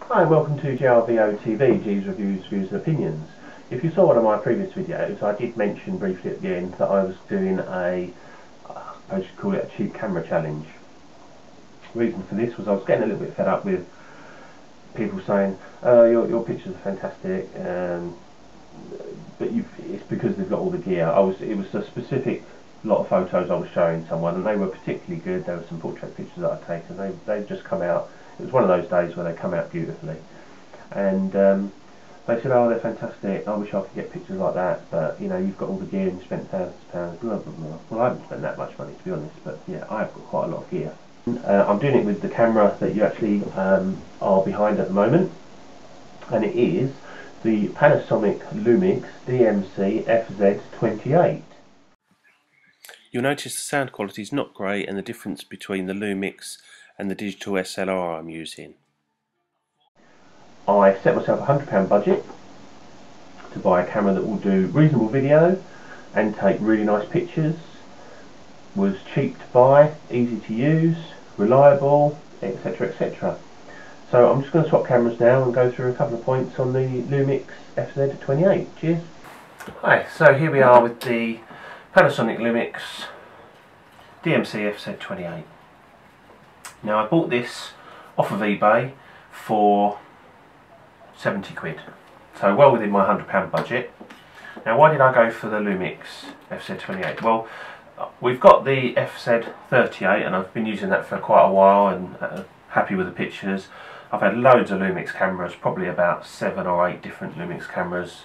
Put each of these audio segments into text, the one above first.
Hi and welcome to GRVO TV, G's Reviews, Views and Opinions. If you saw one of my previous videos, I did mention briefly at the end that I was doing I should call it a cheap camera challenge. The reason for this was I was getting a little bit fed up with people saying, your pictures are fantastic, but it's because they've got all the gear. It was a specific lot of photos I was showing someone, and they were particularly good. There were some portrait pictures that I'd taken. They'd just come out. It was one of those days where they come out beautifully, and they said, "Oh, they're fantastic. I wish I could get pictures like that, but you know, you've got all the gear and you spent thousands of pounds, blah blah blah." Well, I haven't spent that much money, to be honest, but yeah, I have got quite a lot of gear. I'm doing it with the camera that you actually are behind at the moment, and it is the Panasonic Lumix DMC FZ28. You'll notice the sound quality is not great and the difference between the Lumix and the digital SLR I'm using. I set myself a £100 budget to buy a camera that will do reasonable video and take really nice pictures. Was cheap to buy, easy to use, reliable, etc, etc. So I'm just going to swap cameras now and go through a couple of points on the Lumix FZ28. Cheers. Hi, so here we are with the Panasonic Lumix DMC FZ28. Now I bought this off of eBay for 70 quid, so well within my £100 budget. Now why did I go for the Lumix FZ28? Well, we've got the FZ38 and I've been using that for quite a while and happy with the pictures. I've had loads of Lumix cameras, probably about 7 or 8 different Lumix cameras.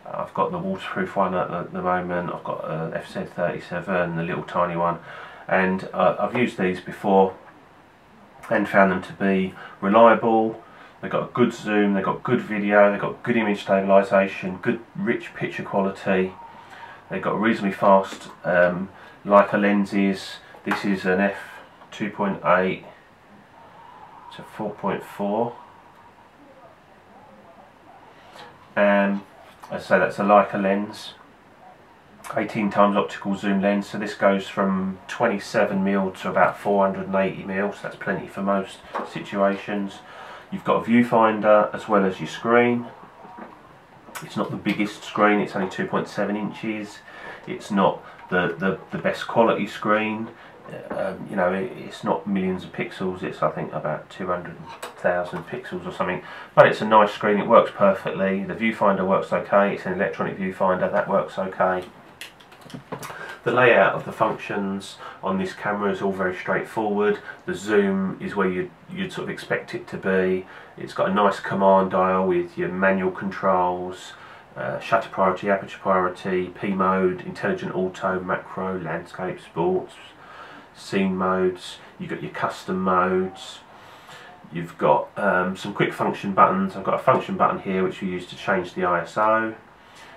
I've got the waterproof one at the moment, I've got an FZ37, the little tiny one, and I've used these before and found them to be reliable. They've got a good zoom, they've got good video, they've got good image stabilisation, good rich picture quality. They've got reasonably fast Leica lenses. This is an f2.8 to 4.4, and as I say, that's a Leica lens, 18 times optical zoom lens, so this goes from 27mm to about 480mm, so that's plenty for most situations. You've got a viewfinder as well as your screen. It's not the biggest screen, it's only 2.7 inches. It's not the best quality screen. You know, it's not millions of pixels, it's I think about 200,000 pixels or something, but it's a nice screen, it works perfectly. The viewfinder works okay, it's an electronic viewfinder, that works okay. The layout of the functions on this camera is all very straightforward. The zoom is where you'd sort of expect it to be. It's got a nice command dial with your manual controls, shutter priority, aperture priority, P mode, intelligent auto, macro, landscape, sports, scene modes. You've got your custom modes. You've got some quick function buttons. I've got a function button here which we use to change the ISO,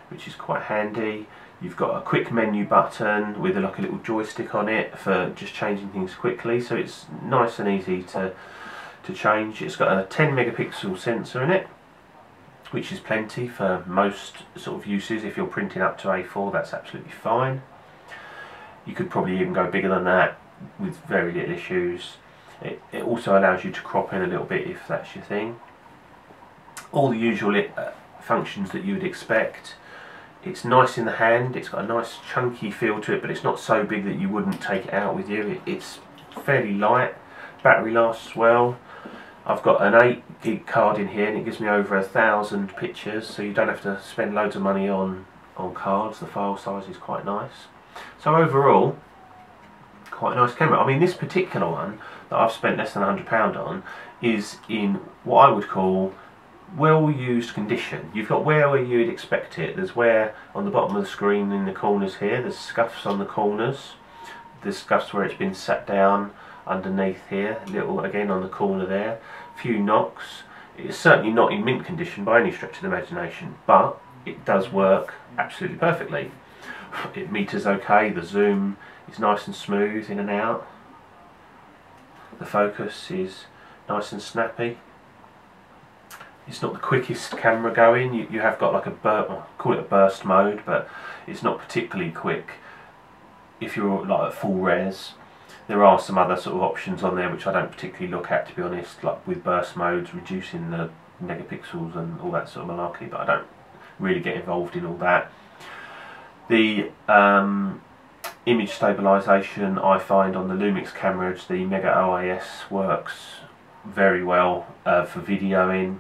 which is quite handy. You've got a quick menu button with like a little joystick on it for just changing things quickly, so it's nice and easy to change. It's got a 10 megapixel sensor in it, which is plenty for most sort of uses. If you're printing up to A4, that's absolutely fine. You could probably even go bigger than that with very little issues. It also allows you to crop in a little bit if that's your thing. All the usual functions that you would expect. It's nice in the hand, it's got a nice chunky feel to it, but it's not so big that you wouldn't take it out with you. It's fairly light, battery lasts well. I've got an 8 gig card in here and it gives me over 1,000 pictures, so you don't have to spend loads of money on cards. The file size is quite nice. So overall, quite a nice camera. I mean, this particular one that I've spent less than £100 on is in what I would call well used condition. You've got wear where you'd expect it. There's wear on the bottom of the screen in the corners here, there's scuffs on the corners, there's scuffs where it's been sat down underneath here, little again on the corner there, few knocks. It's certainly not in mint condition by any stretch of the imagination, but it does work absolutely perfectly. It meters okay, the zoom is nice and smooth in and out, the focus is nice and snappy. It's not the quickest camera going. You have got like call it a burst mode, but it's not particularly quick if you're like at full res. There are some other sort of options on there which I don't particularly look at, to be honest, like with burst modes, reducing the megapixels and all that sort of malarkey, but I don't really get involved in all that. The image stabilisation I find on the Lumix cameras, the Mega OIS, works very well for videoing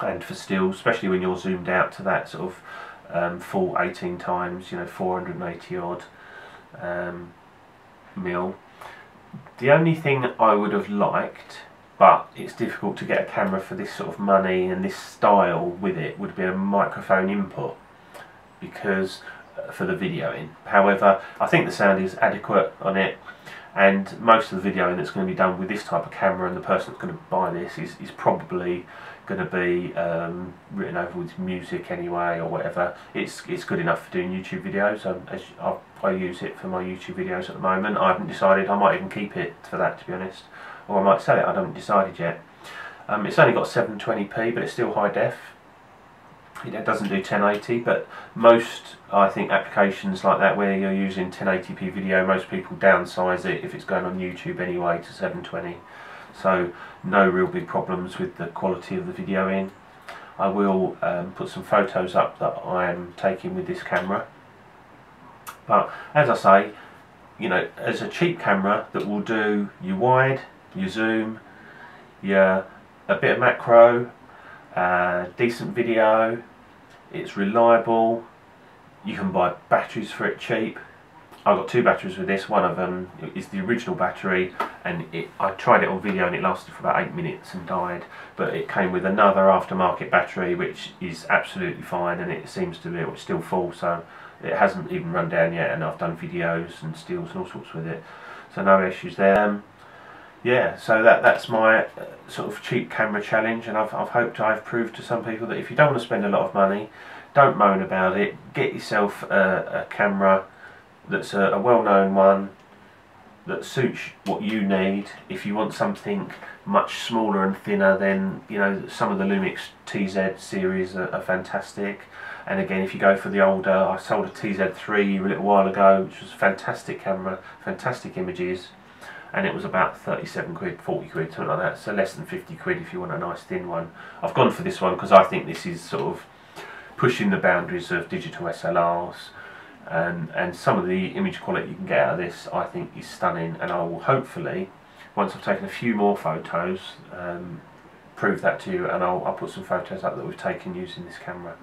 and for stills, especially when you're zoomed out to that sort of full 18 times, 480 odd mil. The only thing I would have liked, but it's difficult to get a camera for this sort of money and this style with it, would be a microphone input, because for the videoing. However, I think the sound is adequate on it, and most of the videoing that's going to be done with this type of camera, and the person that's going to buy this is probably going to be written over with music anyway, or whatever. It's good enough for doing YouTube videos. I use it for my YouTube videos at the moment. I haven't decided. I might even keep it for that, to be honest, or I might sell it. I haven't decided yet. It's only got 720p, but it's still high def. It doesn't do 1080, but most, I think, applications like that where you're using 1080p video, most people downsize it if it's going on YouTube anyway to 720. So no real big problems with the quality of the video in. I will put some photos up that I am taking with this camera. But as I say, as a cheap camera that will do your wide, your zoom, a bit of macro, decent video, it's reliable, you can buy batteries for it cheap. I've got two batteries with this. One of them is the original battery, and I tried it on video and it lasted for about 8 minutes and died, but it came with another aftermarket battery which is absolutely fine, and it seems to be still full, so it hasn't even run down yet, and I've done videos and stills and all sorts with it, so no issues there. Yeah, so that's my sort of cheap camera challenge, and I've hoped I've proved to some people that if you don't want to spend a lot of money, don't moan about it. Get yourself a camera that's a well-known one that suits what you need. If you want something much smaller and thinner, then some of the Lumix TZ series are fantastic. And again, if you go for the older, I sold a TZ3 a little while ago, which was a fantastic camera, fantastic images, and it was about 37 quid, 40 quid, something like that, so less than 50 quid if you want a nice thin one. I've gone for this one because I think this is sort of pushing the boundaries of digital SLRs, and some of the image quality you can get out of this I think is stunning, and I will hopefully, once I've taken a few more photos, prove that to you, and I'll put some photos up that we've taken using this camera.